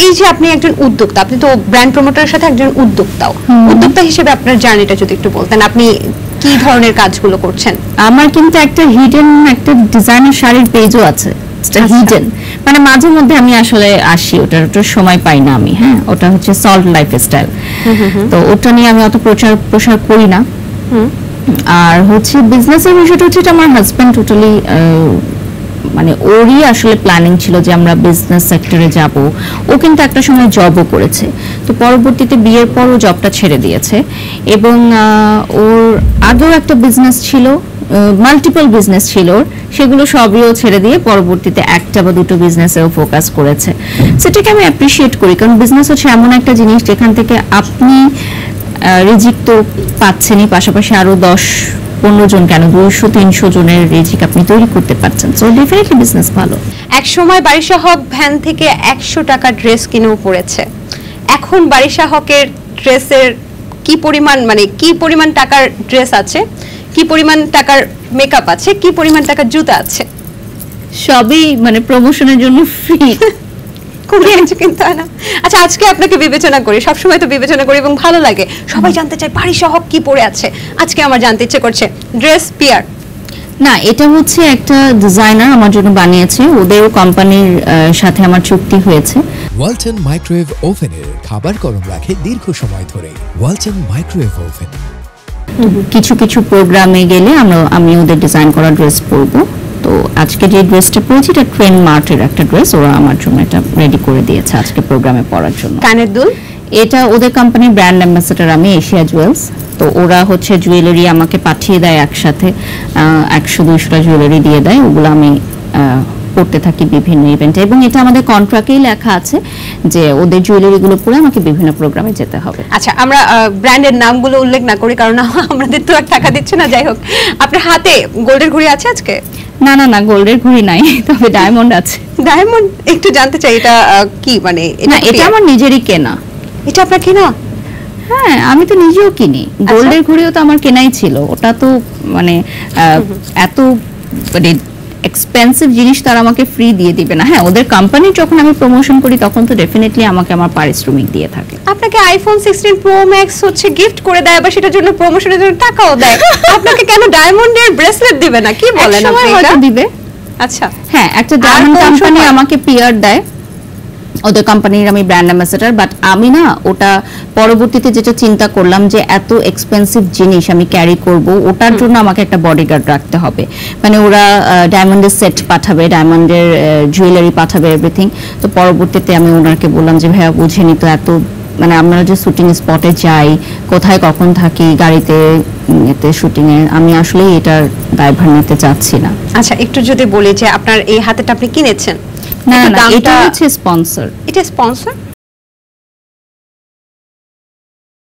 এই যে আপনি একজন উদ্যোক্তা, আপনি তো ব্র্যান্ড প্রমোটারের সাথে একজন উদ্যোক্তাও, উদ্যোক্তা হিসেবে আপনার জার্নিটা যদি একটু বলতেন, আপনি কি ধরনের কাজগুলো করছেন? আমার কিন্তু একটা হিডেন একটা ডিজাইনার শাড়ির পেজও আছে, হিডেন, মানে মাঝে মধ্যে আমি আসলে আসি, ওটার সময় পাই না আমি। হ্যাঁ, ওটা হচ্ছে সল্ট লাইফস্টাইল, তো ওটা নিয়ে আমি অত প্রচার করি না। আর হচ্ছে বিজনেসের বিষয়টা হচ্ছে আমার হাজবেন্ড টোটালি মানে ওরই আসলে প্ল্যানিং ছিল যে আমরা বিজনেস সেক্টরে যাব। ও কিন্তু একটা সময় জবও করেছে, তো পরবর্তীতে বিয়ের পর ও জবটা ছেড়ে দিয়েছে, এবং ওর আগেও একটা বিজনেস ছিল, মাল্টিপল বিজনেস ছিল, সেগুলো সবইও ছেড়ে দিয়ে পরবর্তীতে একটা বা দুটো বিজনেসেও ফোকাস করেছে। সেটাকে আমি অ্যাপ্রিশিয়েট করি, কারণ বিজনেস হচ্ছে এমন একটা জিনিস যেখান থেকে আপনি রিজিক তো পাচ্ছেনই, পাশাপাশি আরো 10-15 জন, কেন 200-300 জনের রিজিক আপনি তৈরি করতে পারছেন। সো ডেফিনেটলি বিজনেস ভালো। এক সময় বারিশা হক ভ্যান থেকে 100 টাকা ড্রেস কিনেও পড়েছে, এখন বারিশা হকের ড্রেসের কি পরিমাণ, মানে কি পরিমাণ টাকার ড্রেস আছে, কি পরিমাণ টাকার মেকআপ আছে, কি পরিমাণ টাকার জুতা আছে? সবই মানে প্রমোশনের জন্য ফ্রি খুবই আছে কিন্তু না। আচ্ছা, আজকে আপনাকে বিবেচনা করি, সবসময় তো বিবেচনা করি এবং ভালো লাগে, সবাই জানতে চায় বারিশা হক কি পরে আছে। আজকে আমার জানতে ইচ্ছে করছে ড্রেস পিয়ার না, এটা হচ্ছে একটা ডিজাইনার আমার জন্য বানিয়েছে, ওদেরও কোম্পানির সাথে আমার চুক্তি হয়েছে। ওয়ালটন মাইক্রোওয়েভ ওভেনের খাবার গরম রাখে দীর্ঘ সময় ধরে। Walton microwave oven. কিছু কিছু প্রোগ্রামে গেলে আমি ওদের ডিজাইন করা ড্রেস পরবো। তো আজকে যে ড্রেসটা পরেছি এটা ট্রেন্ড মার্টের একটা ড্রেস, ওরা আমার জন্য এটা রেডি করে দিয়েছে আজকে প্রোগ্রামে পরার জন্য। কানের দুল, এটা ওদের কোম্পানির ব্র্যান্ড অ্যাম্বাসেডর আমি, এশিয়া জুয়েলস। তো ওরা হচ্ছে জুয়েলারি আমাকে পাঠিয়ে দেয় একসাথে, 100-200টা জুয়েলারি দিয়ে দেয়, ওগুলো আমি করতে থাকি বিভিন্ন ইভেন্টে, এবং এটা আমাদের কন্ট্রাক্টেই লেখা আছে যে ওদের জুয়েলারিগুলো পরে আমাকে বিভিন্ন প্রোগ্রামে যেতে হবে। আচ্ছা, আমরা ব্র্যান্ডের নামগুলো উল্লেখ না করি, কারণ আমাদের তো আর টাকা দিচ্ছে না। যাই হোক, আপনার হাতে গোল্ডের ঘড়ি আছে আজকে? না না না, গোল্ডের ঘড়ি নাই, তবে ডায়মন্ড আছে। ডায়মন্ড একটু জানতে চাই, এটা কি, মানে এটা আমার নিজেরই কেনা। এটা আপনার কেনা? হ্যাঁ, আমি তো নিজেও কিনি। গোল্ডের ঘড়িও তো আমার কেনাই ছিল, ওটা তো মানে এত মানে এক্সপেন্সিভ জিনিস তারা আমাকে ফ্রি দিয়ে দিবে না। হ্যাঁ, ওদের কোম্পানি যখন আমি প্রমোশন করি তখন তো ডেফিনেটলি আমাকে আমার পারিশ্রমিক দিয়ে থাকে। আপনাকে আইফোন 16 প্রো ম্যাক্স হচ্ছে গিফট করে দেয়, আবার সেটার জন্য প্রমোশনের জন্য টাকাও দেয়, আপনাকে কেন ডায়মন্ডের ব্রেসলেট দিবে না? কি বলেন আপনি? হয়তো দিবে। আচ্ছা, হ্যাঁ, একটা ডায়মন্ড কোম্পানি আমাকে পিয়ার দেয়, ওদের কোম্পানির আমি ব্র্যান্ড অ্যাম্বাসেডর, বাট আমি না ওটা পরবর্তীতে যেটা চিন্তা করলাম যে এত এক্সপেন্সিভ জিনিস আমি ক্যারি করব, ওটার জন্য আমাকে একটা বডিগার্ড রাখতে হবে। মানে ওরা ডায়মন্ডের সেট পাঠাবে, ডায়মন্ডের জুয়েলারি পাঠাবে, এভরিথিং। তো পরবর্তীতে আমি ওনাকে বললাম যে ভাইয়া বুঝেনি তো, এত মানে আমরা যে শুটিং স্পটে যাই, কোথায় কখন থাকি, গাড়িতে এতে শুটিংয়ে, আমি আসলে এটার দায়ভার নিতে চাচ্ছি না। আচ্ছা, একটু যদি বলি যে আপনার এই হাতেটা আপনি কিনেছেন? না না, এটা হচ্ছে স্পন্সর। এটা স্পন্সর?